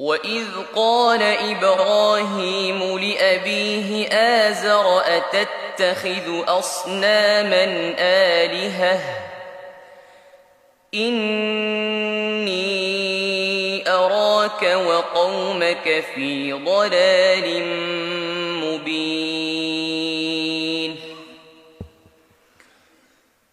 وإذ قال إبراهيم لأبيه آزر أتتخذ أصناما آلهة إني أراك وقومك في ضلال مبين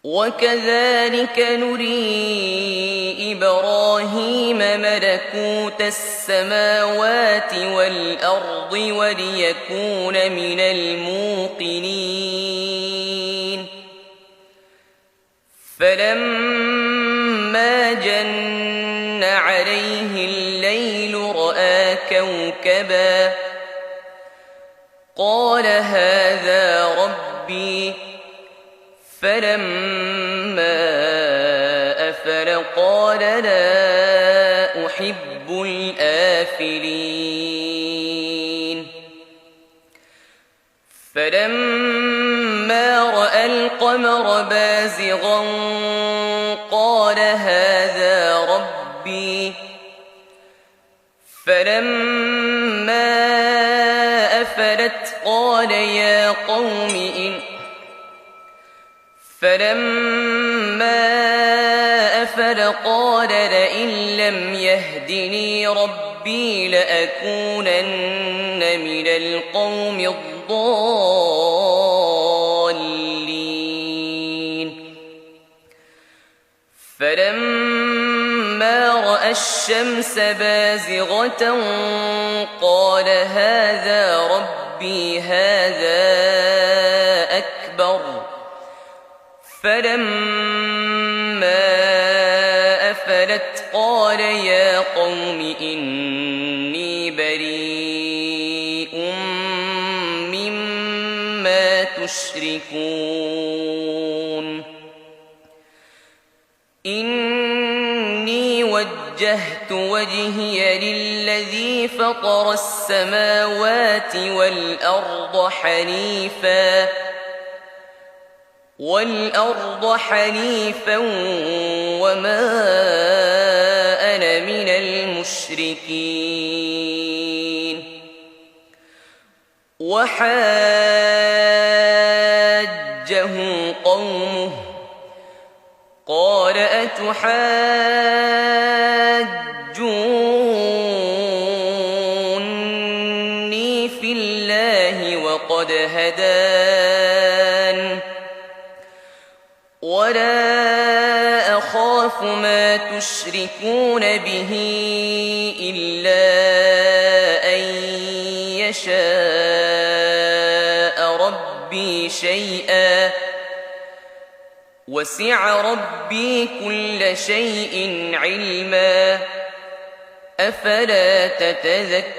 وكذلك نري إبراهيم ملكوت السماوات والأرض وليكون من الموقنين فلما جن عليه الليل رأى كوكبا قال هذا ربي فلما أفل قال لا أحب الآفلين فلما رأى القمر بازغا قال هذا ربي فلما أفلت قال يا قوم لئن لم يهدني ربي لأكونن من القوم الضالين فلما رأى الشمس بازغة قال هذا ربي هذا أكبر فلما أفلت قال يا قوم إني بريء مما تشركون إني وجهت وجهي للذي فطر السماوات والأرض حنيفا وما أنا من المشركين وحاجه قومه قال أتحاجوني في الله وقد هدان ولا أخاف ما تشركون به إلا أن يشاء ربي شيئا وسع ربي كل شيء علما أفلا تتذكرون